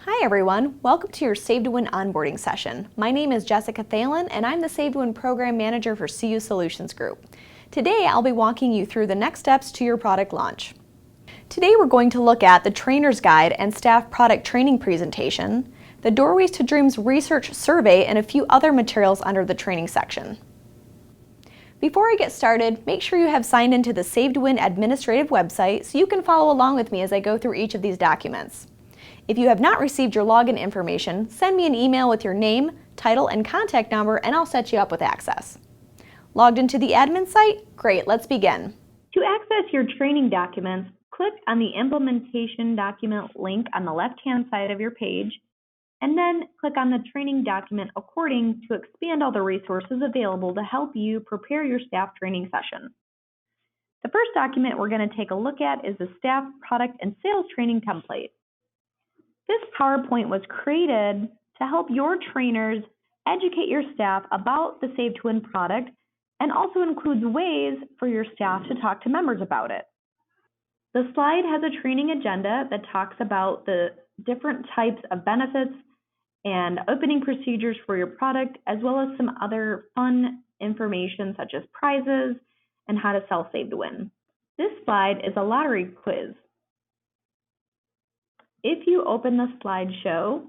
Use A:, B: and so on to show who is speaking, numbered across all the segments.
A: Hi everyone, welcome to your Save to Win onboarding session. My name is Jessica Thalen and I'm the Save to Win Program Manager for CU Solutions Group. Today I'll be walking you through the next steps to your product launch. Today we're going to look at the Trainer's Guide and Staff Product Training presentation, the Doorways to Dreams Research Survey, and a few other materials under the training section. Before I get started, make sure you have signed into the Save to Win administrative website so you can follow along with me as I go through each of these documents. If you have not received your login information, send me an email with your name, title, and contact number and I'll set you up with access. Logged into the admin site? Great, let's begin. To access your training documents, click on the implementation document link on the left-hand side of your page, and then click on the training document according to expand all the resources available to help you prepare your staff training session. The first document we're going to take a look at is the Staff Product and Sales Training Template. This PowerPoint was created to help your trainers educate your staff about the Save to Win product and also includes ways for your staff to talk to members about it. The slide has a training agenda that talks about the different types of benefits and opening procedures for your product, as well as some other fun information such as prizes and how to sell Save to Win. This slide is a lottery quiz. If you open the slideshow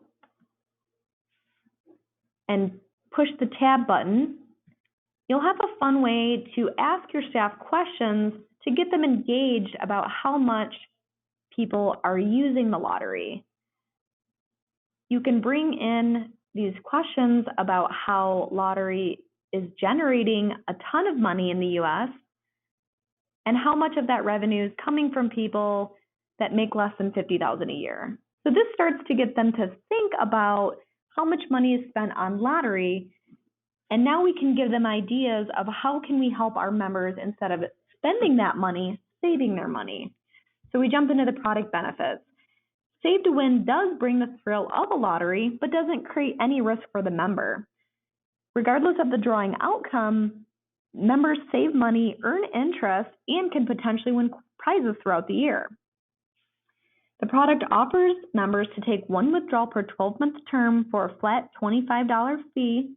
A: and push the tab button, you'll have a fun way to ask your staff questions to get them engaged about how much people are using the lottery. You can bring in these questions about how lottery is generating a ton of money in the US and how much of that revenue is coming from people that make less than $50,000 a year. So this starts to get them to think about how much money is spent on lottery, and now we can give them ideas of how can we help our members instead of spending that money, saving their money. So we jump into the product benefits. Save to Win does bring the thrill of a lottery, but doesn't create any risk for the member. Regardless of the drawing outcome, members save money, earn interest, and can potentially win prizes throughout the year. The product offers members to take one withdrawal per 12-month term for a flat $25 fee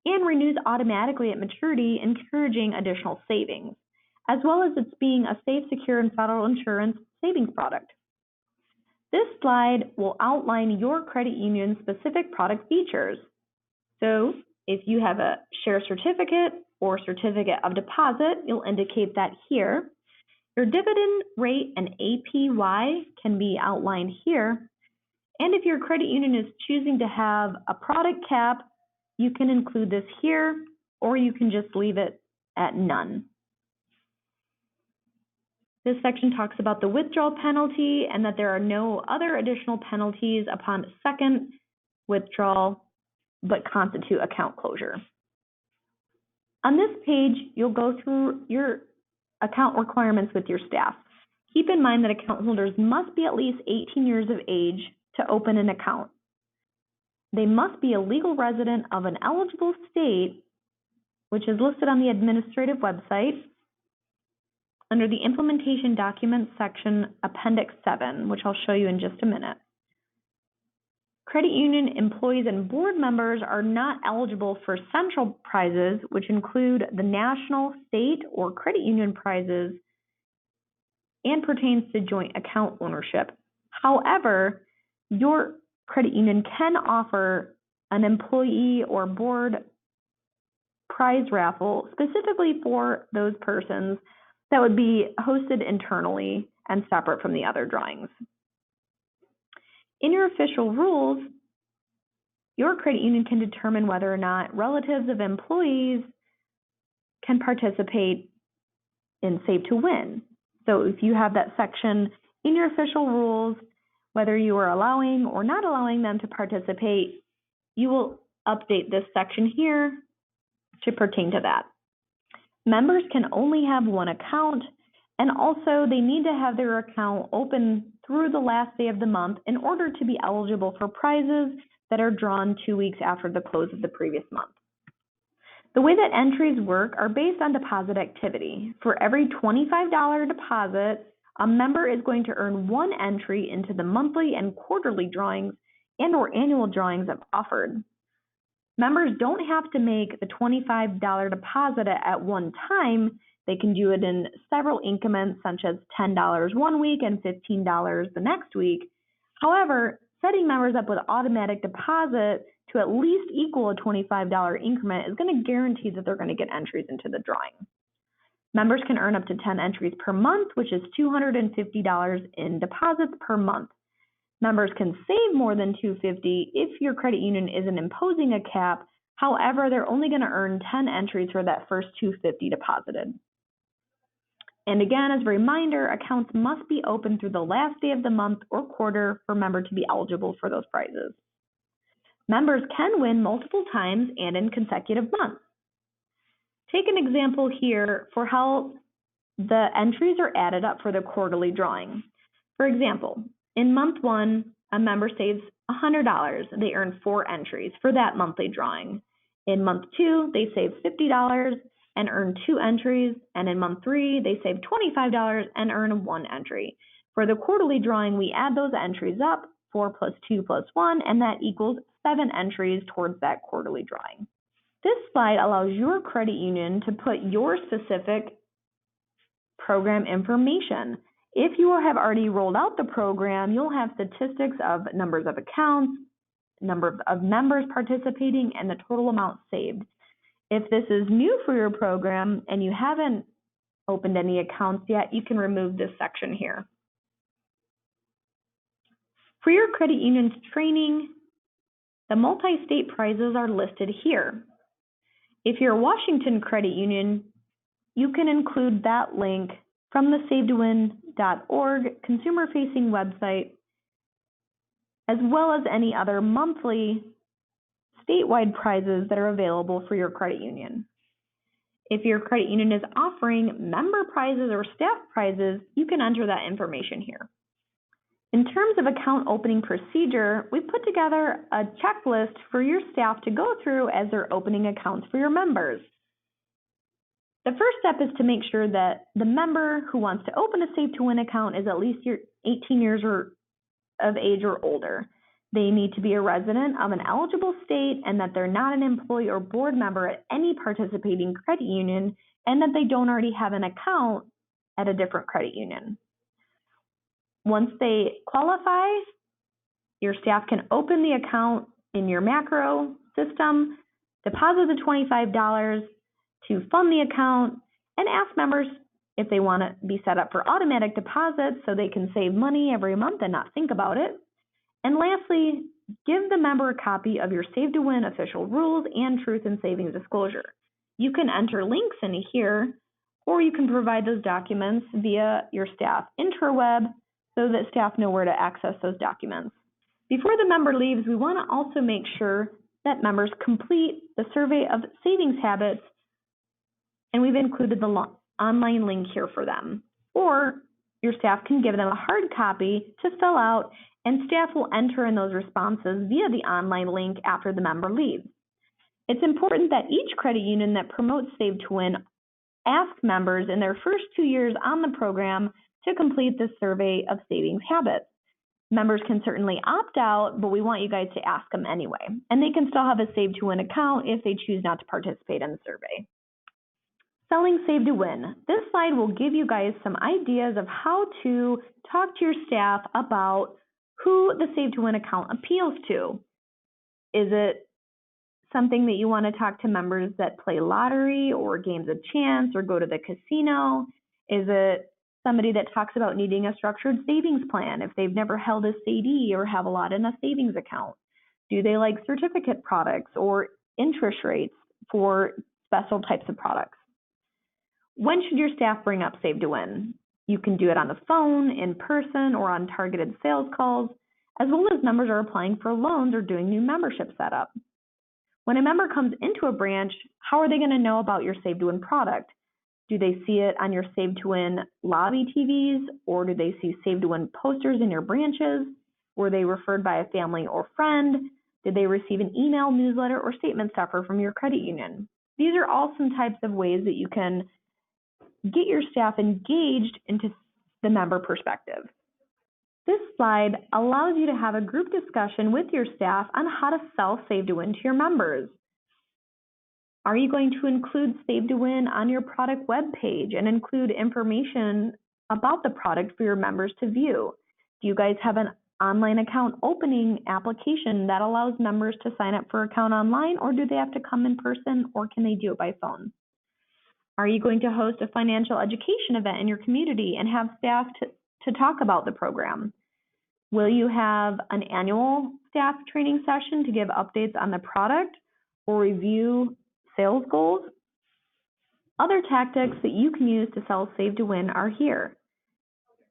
A: and renews automatically at maturity, encouraging additional savings, as well as it's being a safe, secure, and federal insurance savings product. This slide will outline your credit union's specific product features. So if you have a share certificate or certificate of deposit, you'll indicate that here. Your dividend rate and APY can be outlined here. And if your credit union is choosing to have a product cap, you can include this here, or you can just leave it at none. This section talks about the withdrawal penalty and that there are no other additional penalties upon second withdrawal, but constitute account closure. On this page, you'll go through your account requirements with your staff. Keep in mind that account holders must be at least 18 years of age to open an account. They must be a legal resident of an eligible state, which is listed on the administrative website under the Implementation Documents section, Appendix 7, which I'll show you in just a minute. Credit union employees and board members are not eligible for central prizes, which include the national, state, or credit union prizes and pertains to joint account ownership. However, your credit union can offer an employee or board prize raffle specifically for those persons that would be hosted internally and separate from the other drawings. In your official rules, your credit union can determine whether or not relatives of employees can participate in Save to Win. So if you have that section in your official rules, whether you are allowing or not allowing them to participate, you will update this section here to pertain to that. Members can only have one account, and also they need to have their account open through the last day of the month in order to be eligible for prizes that are drawn 2 weeks after the close of the previous month. The way that entries work are based on deposit activity. For every $25 deposit, a member is going to earn one entry into the monthly and quarterly drawings and or annual drawings if offered. Members don't have to make the $25 deposit at one time. They can do it in several increments, such as $10 one week and $15 the next week. However, setting members up with automatic deposit to at least equal a $25 increment is going to guarantee that they're going to get entries into the drawing. Members can earn up to 10 entries per month, which is $250 in deposits per month. Members can save more than $250 if your credit union isn't imposing a cap. However, they're only going to earn 10 entries for that first $250 deposited. And again, as a reminder, accounts must be open through the last day of the month or quarter for a member to be eligible for those prizes. Members can win multiple times and in consecutive months. Take an example here for how the entries are added up for the quarterly drawing. For example, in month 1, a member saves $100. They earn 4 entries for that monthly drawing. In month 2, they save $50 and earn 2 entries. And in month 3, they save $25 and earn 1 entry. For the quarterly drawing, we add those entries up, 4 plus 2 plus 1, and that equals 7 entries towards that quarterly drawing. This slide allows your credit union to put your specific program information. If you have already rolled out the program, you'll have statistics of numbers of accounts, number of members participating, and the total amount saved. If this is new for your program and you haven't opened any accounts yet, you can remove this section here. For your credit union's training, the multi-state prizes are listed here. If you're a Washington credit union, you can include that link from the SaveToWin.org consumer-facing website, as well as any other monthly statewide prizes that are available for your credit union. If your credit union is offering member prizes or staff prizes, you can enter that information here. In terms of account opening procedure, we put together a checklist for your staff to go through as they're opening accounts for your members. The first step is to make sure that the member who wants to open a Save to Win account is at least 18 years of age or older. They need to be a resident of an eligible state and that they're not an employee or board member at any participating credit union, and that they don't already have an account at a different credit union. Once they qualify, your staff can open the account in your macro system, deposit the $25 to fund the account, and ask members if they want to be set up for automatic deposits so they can save money every month and not think about it. And lastly, give the member a copy of your Save to Win official rules and truth in savings disclosure. You can enter links in here, or you can provide those documents via your staff interweb so that staff know where to access those documents. Before the member leaves, we want to also make sure that members complete the survey of savings habits, and we've included the online link here for them. Or your staff can give them a hard copy to fill out, and staff will enter in those responses via the online link after the member leaves. It's important that each credit union that promotes Save to Win ask members in their first 2 years on the program to complete this survey of savings habits. Members can certainly opt out, but we want you guys to ask them anyway. And they can still have a Save to Win account if they choose not to participate in the survey. Selling Save to Win. This slide will give you guys some ideas of how to talk to your staff about who the Save to Win account appeals to. Is it something that you want to talk to members that play lottery or games of chance or go to the casino? Is it somebody that talks about needing a structured savings plan if they've never held a CD or have a lot in a savings account? Do they like certificate products or interest rates for special types of products? When should your staff bring up Save to Win? You can do it on the phone, in person, or on targeted sales calls, as well as members are applying for loans or doing new membership setup. When a member comes into a branch, how are they going to know about your Save to Win product? Do they see it on your Save to Win lobby TVs, or do they see Save to Win posters in your branches? Were they referred by a family or friend? Did they receive an email, newsletter, or statement stuffer from your credit union? These are all some types of ways that you can get your staff engaged into the member perspective. This slide allows you to have a group discussion with your staff on how to sell Save to Win to your members. Are you going to include Save to Win on your product web page and include information about the product for your members to view? Do you guys have an online account opening application that allows members to sign up for an account online, or do they have to come in person, or can they do it by phone? Are you going to host a financial education event in your community and have staff to talk about the program? Will you have an annual staff training session to give updates on the product or review sales goals? Other tactics that you can use to sell Save to Win are here.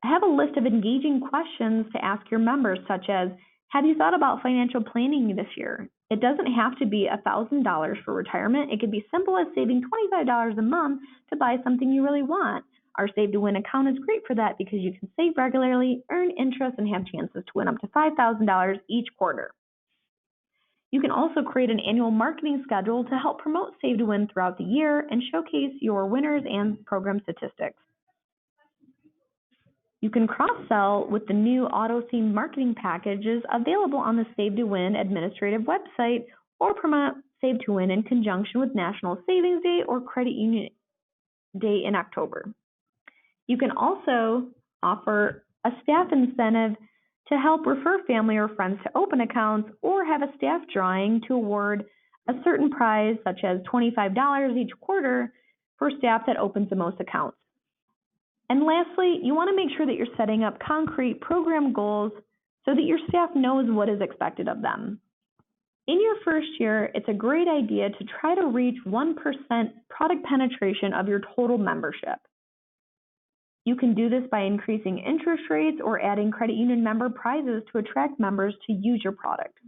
A: I have a list of engaging questions to ask your members, such as, have you thought about financial planning this year? It doesn't have to be $1,000 for retirement. It could be simple as saving $25 a month to buy something you really want. Our Save to Win account is great for that because you can save regularly, earn interest, and have chances to win up to $5,000 each quarter. You can also create an annual marketing schedule to help promote Save to Win throughout the year and showcase your winners and program statistics. You can cross-sell with the new auto-themed marketing packages available on the Save to Win administrative website, or promote Save to Win in conjunction with National Savings Day or Credit Union Day in October. You can also offer a staff incentive to help refer family or friends to open accounts, or have a staff drawing to award a certain prize, such as $25 each quarter for staff that opens the most accounts. And lastly, you want to make sure that you're setting up concrete program goals so that your staff knows what is expected of them. In your first year, it's a great idea to try to reach 1% product penetration of your total membership. You can do this by increasing interest rates or adding credit union member prizes to attract members to use your product.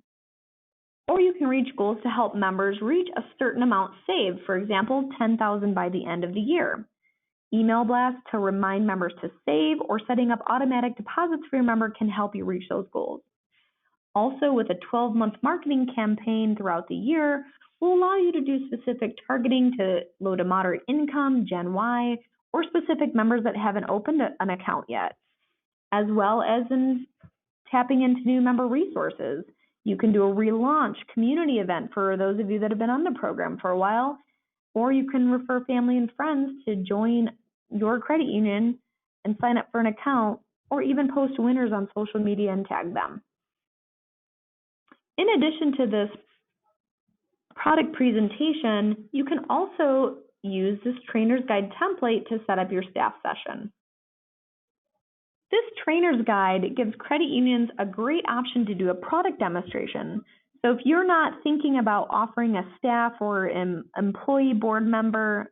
A: Or you can reach goals to help members reach a certain amount saved, for example, $10,000 by the end of the year. Email blasts to remind members to save, or setting up automatic deposits for your member can help you reach those goals. Also, with a 12-month marketing campaign throughout the year, will allow you to do specific targeting to low to moderate income, Gen Y, or specific members that haven't opened an account yet, as well as in tapping into new member resources. You can do a relaunch community event for those of you that have been on the program for a while, or you can refer family and friends to join your credit union and sign up for an account, or even post winners on social media and tag them. In addition to this product presentation, you can also use this trainer's guide template to set up your staff session. This trainer's guide gives credit unions a great option to do a product demonstration. So if you're not thinking about offering a staff or an employee board member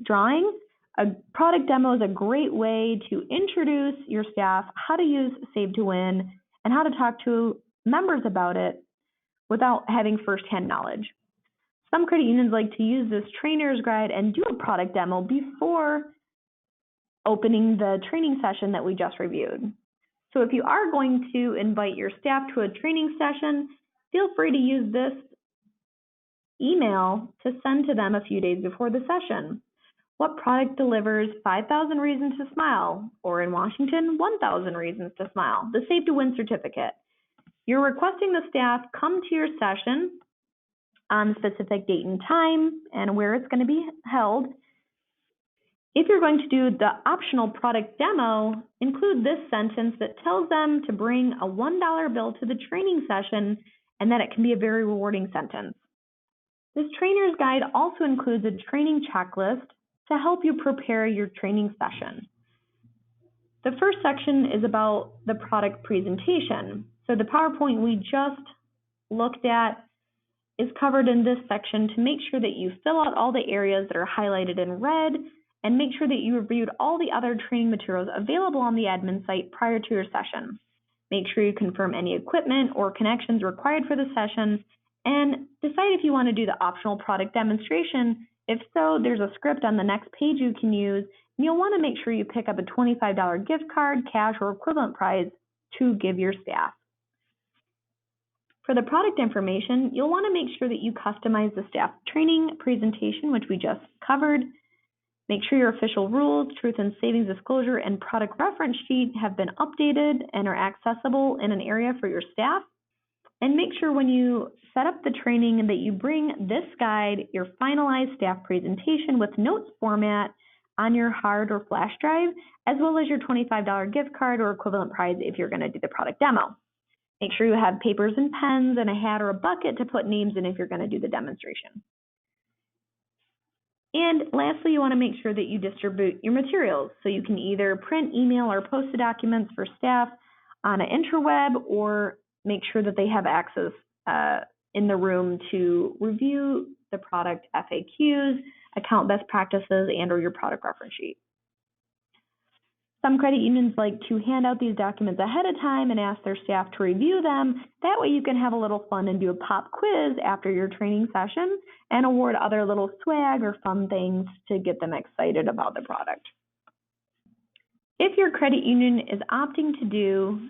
A: drawing, a product demo is a great way to introduce your staff how to use Save to Win and how to talk to members about it without having firsthand knowledge. Some credit unions like to use this trainer's guide and do a product demo before opening the training session that we just reviewed. So if you are going to invite your staff to a training session, feel free to use this email to send to them a few days before the session. What product delivers 5,000 reasons to smile, or in Washington, 1,000 reasons to smile? The Save to Win certificate. You're requesting the staff come to your session on a specific date and time and where it's going to be held. If you're going to do the optional product demo, include this sentence that tells them to bring a $1 bill to the training session, and that it can be a very rewarding sentence. This trainer's guide also includes a training checklist to help you prepare your training session. The first section is about the product presentation. So the PowerPoint we just looked at is covered in this section to make sure that you fill out all the areas that are highlighted in red, and make sure that you reviewed all the other training materials available on the admin site prior to your session. Make sure you confirm any equipment or connections required for the session, and decide if you want to do the optional product demonstration. If so, there's a script on the next page you can use, and you'll want to make sure you pick up a $25 gift card, cash, or equivalent prize to give your staff. For the product information, you'll want to make sure that you customize the staff training presentation, which we just covered. Make sure your official rules, truth and savings disclosure, and product reference sheet have been updated and are accessible in an area for your staff. And make sure when you set up the training that you bring this guide, your finalized staff presentation with notes format on your hard or flash drive, as well as your $25 gift card or equivalent prize if you're going to do the product demo. Make sure you have papers and pens and a hat or a bucket to put names in if you're going to do the demonstration. And lastly, you want to make sure that you distribute your materials. So you can either print, email, or post the documents for staff on an interweb, or make sure that they have access in the room to review the product FAQs, account best practices, and or your product reference sheet. Some credit unions like to hand out these documents ahead of time and ask their staff to review them. That way you can have a little fun and do a pop quiz after your training session and award other little swag or fun things to get them excited about the product. If your credit union is opting to do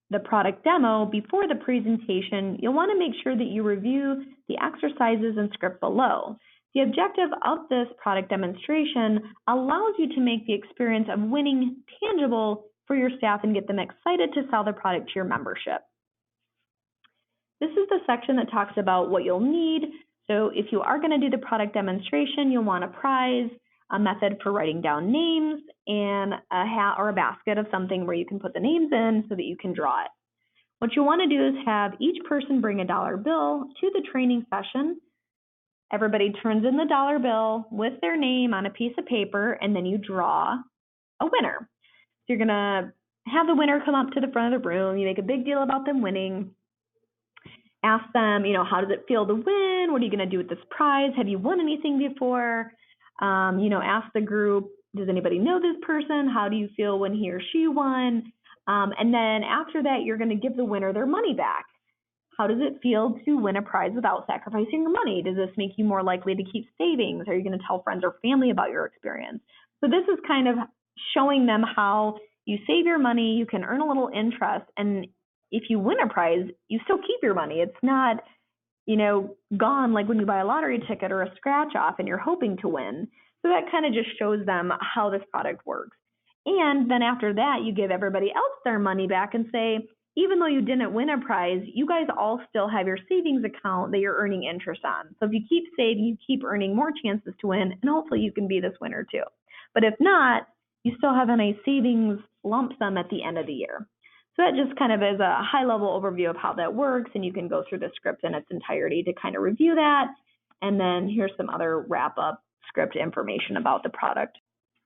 A: the product demo before the presentation, you'll want to make sure that you review the exercises and script below. The objective of this product demonstration allows you to make the experience of winning tangible for your staff and get them excited to sell the product to your membership. This is the section that talks about what you'll need. So if you are going to do the product demonstration, you'll want a prize, a method for writing down names, and a hat or a basket of something where you can put the names in so that you can draw it. What you want to do is have each person bring a dollar bill to the training session. Everybody turns in the dollar bill with their name on a piece of paper, and then you draw a winner. So you're going to have the winner come up to the front of the room. You make a big deal about them winning. Ask them, how does it feel to win? What are you going to do with this prize? Have you won anything before? Ask the group, does anybody know this person? How do you feel when he or she won? And then after that, you're going to give the winner their money back. How does it feel to win a prize without sacrificing your money? Does this make you more likely to keep savings? Are you going to tell friends or family about your experience? So this is kind of showing them how you save your money, you can earn a little interest, and if you win a prize, you still keep your money. It's not, gone like when you buy a lottery ticket or a scratch off and you're hoping to win. So that kind of just shows them how this product works. And then after that, you give everybody else their money back and say, even though you didn't win a prize, you guys all still have your savings account that you're earning interest on. So if you keep saving, you keep earning more chances to win, and hopefully you can be this winner too. But if not, you still have a nice savings lump sum at the end of the year. So that just kind of is a high-level overview of how that works, and you can go through the script in its entirety to kind of review that. And then here's some other wrap-up script information about the product.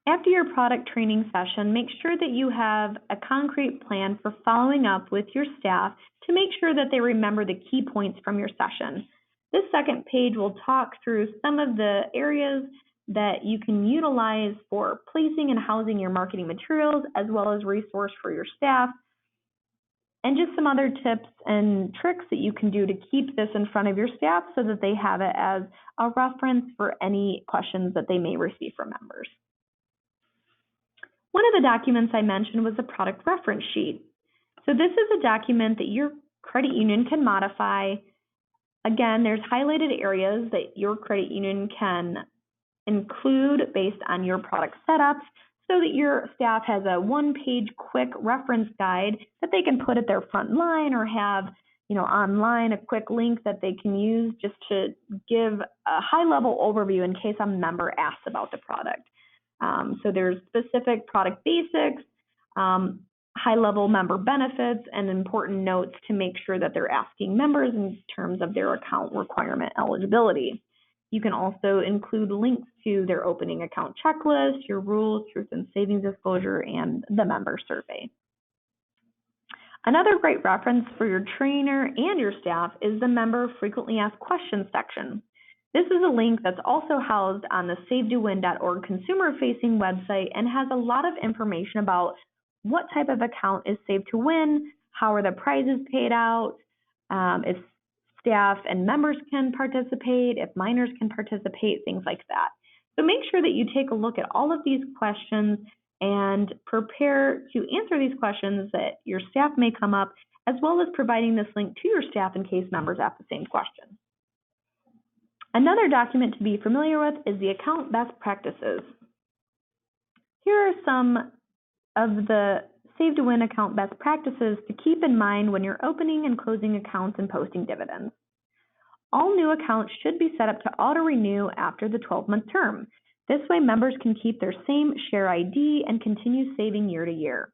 A: After your product training session, make sure that you have a concrete plan for following up with your staff to make sure that they remember the key points from your session. This second page will talk through some of the areas that you can utilize for placing and housing your marketing materials, as well as resource for your staff, and just some other tips and tricks that you can do to keep this in front of your staff so that they have it as a reference for any questions that they may receive from members. One of the documents I mentioned was the product reference sheet. So this is a document that your credit union can modify. Again, there's highlighted areas that your credit union can include based on your product setups so that your staff has a one-page quick reference guide that they can put at their front line or have online, a quick link that they can use just to give a high-level overview in case a member asks about the product. So there's specific product basics, high-level member benefits, and important notes to make sure that they're asking members in terms of their account requirement eligibility. You can also include links to their opening account checklist, your rules, truth and savings disclosure, and the member survey. Another great reference for your trainer and your staff is the member frequently asked questions section. This is a link that's also housed on the SaveToWin.org consumer-facing website and has a lot of information about what type of account is Save to Win, how are the prizes paid out, if staff and members can participate, if minors can participate, things like that. So make sure that you take a look at all of these questions and prepare to answer these questions that your staff may come up, as well as providing this link to your staff in case members ask the same question. Another document to be familiar with is the account best practices. Here are some of the Save to Win account best practices to keep in mind when you're opening and closing accounts and posting dividends. All new accounts should be set up to auto-renew after the 12-month term. This way, members can keep their same share ID and continue saving year to year.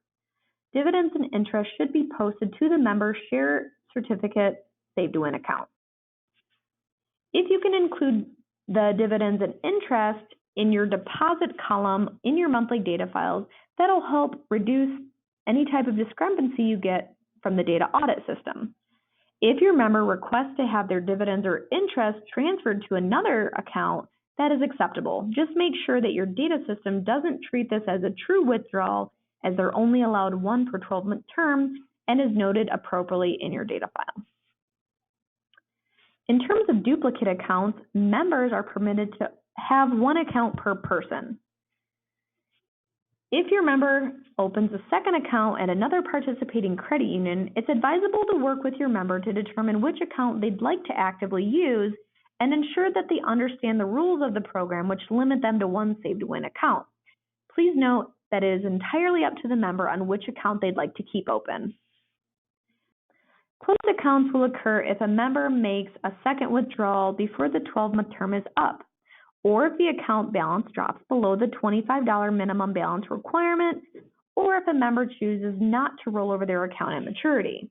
A: Dividends and interest should be posted to the member's share certificate Save to Win account. If you can include the dividends and interest in your deposit column in your monthly data files, that'll help reduce any type of discrepancy you get from the data audit system. If your member requests to have their dividends or interest transferred to another account, that is acceptable. Just make sure that your data system doesn't treat this as a true withdrawal, as they're only allowed one per 12-month term and is noted appropriately in your data file. In terms of duplicate accounts, members are permitted to have one account per person. If your member opens a second account at another participating credit union, it's advisable to work with your member to determine which account they'd like to actively use and ensure that they understand the rules of the program, which limit them to one Save to Win account. Please note that it is entirely up to the member on which account they'd like to keep open. Closed accounts will occur if a member makes a second withdrawal before the 12-month term is up, or if the account balance drops below the $25 minimum balance requirement, or if a member chooses not to roll over their account at maturity.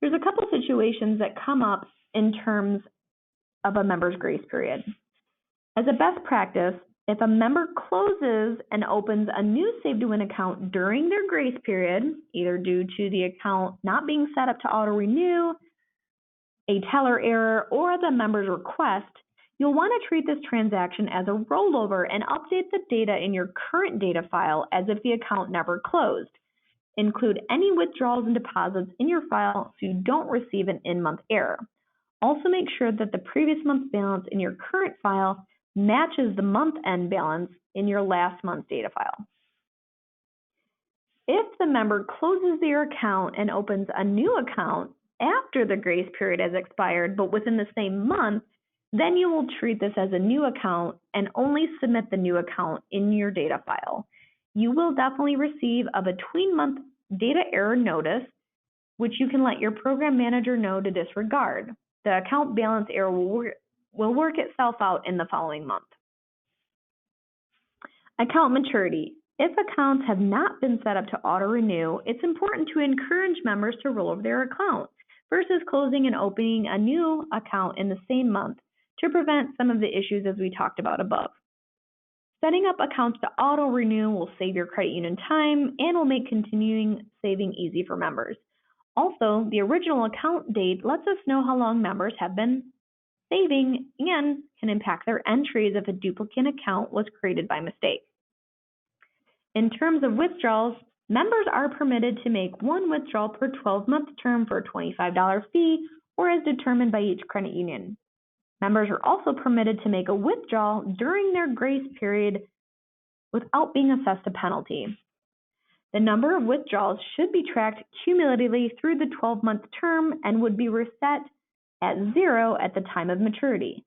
A: There's a couple situations that come up in terms of a member's grace period. As a best practice, if a member closes and opens a new Save to Win account during their grace period, either due to the account not being set up to auto-renew, a teller error, or at the member's request, you'll want to treat this transaction as a rollover and update the data in your current data file as if the account never closed. Include any withdrawals and deposits in your file so you don't receive an in-month error. Also make sure that the previous month's balance in your current file matches the month-end balance in your last month's data file. If the member closes their account and opens a new account after the grace period has expired, but within the same month, then you will treat this as a new account and only submit the new account in your data file. You will definitely receive a between-month data error notice, which you can let your program manager know to disregard. The account balance error will work itself out in the following month. Account maturity. If accounts have not been set up to auto-renew, it's important to encourage members to roll over their account versus closing and opening a new account in the same month to prevent some of the issues as we talked about above. Setting up accounts to auto-renew will save your credit union time and will make continuing saving easy for members. Also, the original account date lets us know how long members have been saving and can impact their entries if a duplicate account was created by mistake. In terms of withdrawals, members are permitted to make one withdrawal per 12-month term for a $25 fee or as determined by each credit union. Members are also permitted to make a withdrawal during their grace period without being assessed a penalty. The number of withdrawals should be tracked cumulatively through the 12-month term and would be reset at 0 at the time of maturity.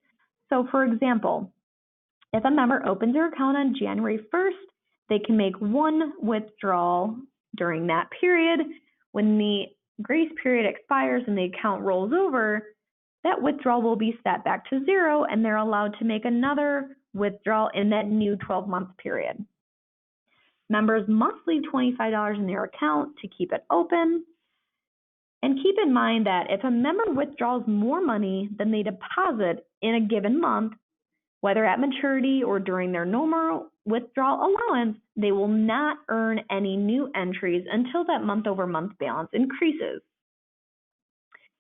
A: So for example, if a member opens their account on January 1st, they can make one withdrawal during that period. When the grace period expires and the account rolls over, that withdrawal will be set back to 0 and they're allowed to make another withdrawal in that new 12-month period. Members must leave $25 in their account to keep it open. And keep in mind that if a member withdraws more money than they deposit in a given month, whether at maturity or during their normal withdrawal allowance, they will not earn any new entries until that month-over-month balance increases.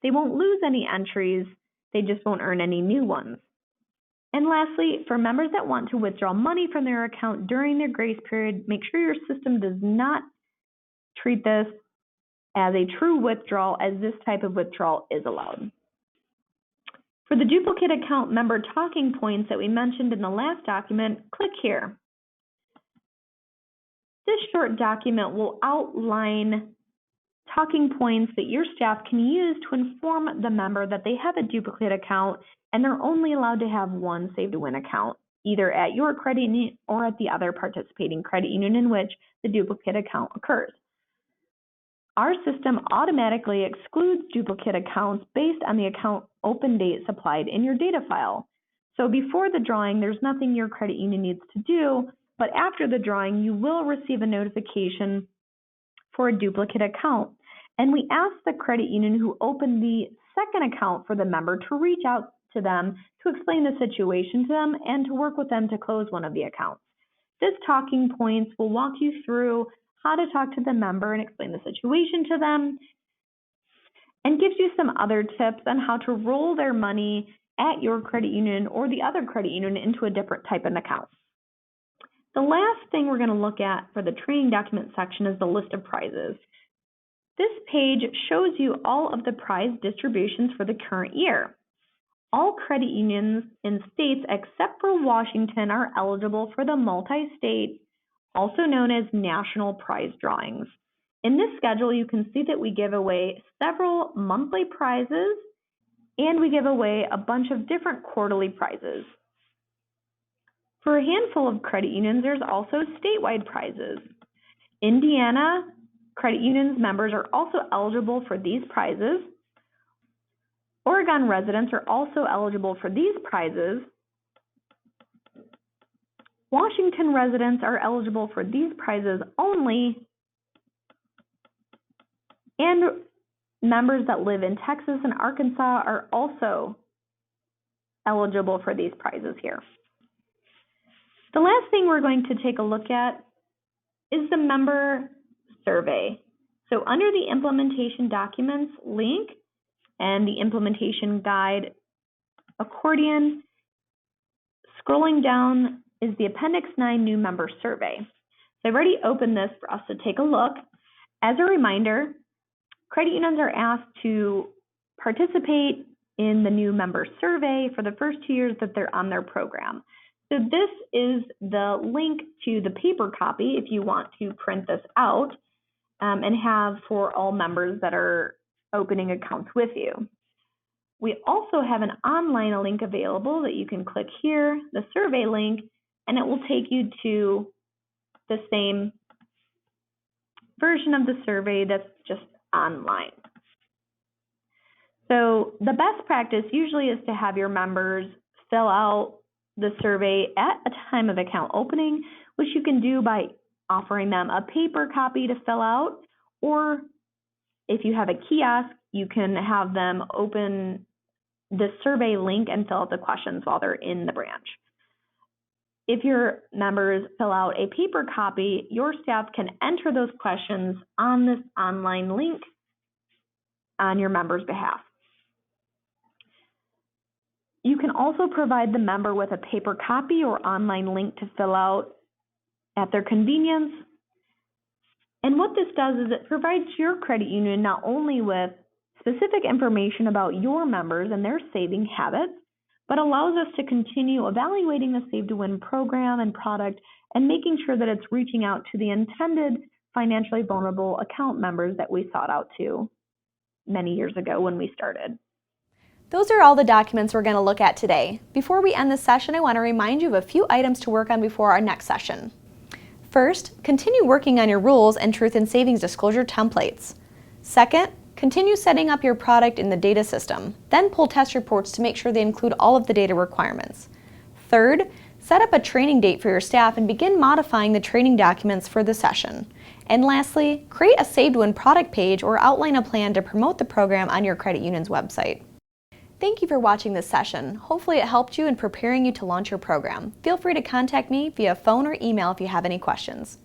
A: They won't lose any entries, they just won't earn any new ones. And lastly, for members that want to withdraw money from their account during their grace period, make sure your system does not treat this as a true withdrawal, as this type of withdrawal is allowed. For the duplicate account member talking points that we mentioned in the last document, click here. This short document will outline talking points that your staff can use to inform the member that they have a duplicate account and they're only allowed to have one Save to Win account either at your credit union or at the other participating credit union in which the duplicate account occurs. Our system automatically excludes duplicate accounts based on the account open date supplied in your data file. So before the drawing, there's nothing your credit union needs to do, but after the drawing, you will receive a notification for a duplicate account. And we ask the credit union who opened the second account for the member to reach out to them to explain the situation to them and to work with them to close one of the accounts. This talking points will walk you through how to talk to the member and explain the situation to them, and gives you some other tips on how to roll their money at your credit union or the other credit union into a different type of account. The last thing we're going to look at for the training document section is the list of prizes. This page shows you all of the prize distributions for the current year. All credit unions in states except for Washington are eligible for the multi-state, also known as national prize drawings. In this schedule, you can see that we give away several monthly prizes and we give away a bunch of different quarterly prizes. For a handful of credit unions, there's also statewide prizes. Indiana credit unions members are also eligible for these prizes. Oregon residents are also eligible for these prizes. Washington residents are eligible for these prizes only, and members that live in Texas and Arkansas are also eligible for these prizes here. The last thing we're going to take a look at is the member survey. So under the implementation documents link and the implementation guide accordion, scrolling down is the Appendix 9 new member survey. So I've already opened this for us to take a look. As a reminder, credit unions are asked to participate in the new member survey for the first 2 years that they're on their program. So this is the link to the paper copy if you want to print this out and have for all members that are opening accounts with you. We also have an online link available that you can click here, the survey link, and it will take you to the same version of the survey that's just online. So the best practice usually is to have your members fill out the survey at a time of account opening, which you can do by offering them a paper copy to fill out, or if you have a kiosk, you can have them open the survey link and fill out the questions while they're in the branch. If your members fill out a paper copy, your staff can enter those questions on this online link on your member's behalf. You can also provide the member with a paper copy or online link to fill out at their convenience. And what this does is it provides your credit union not only with specific information about your members and their saving habits, but allows us to continue evaluating the Save to Win program and product and making sure that it's reaching out to the intended financially vulnerable account members that we sought out to many years ago when we started.
B: Those are all the documents we're going to look at today. Before we end this session, I want to remind you of a few items to work on before our next session. First, continue working on your rules and truth in savings disclosure templates. Second, continue setting up your product in the data system. Then pull test reports to make sure they include all of the data requirements. Third, set up a training date for your staff and begin modifying the training documents for the session. And lastly, create a Save to Win product page or outline a plan to promote the program on your credit union's website. Thank you for watching this session. Hopefully it helped you in preparing you to launch your program. Feel free to contact me via phone or email if you have any questions.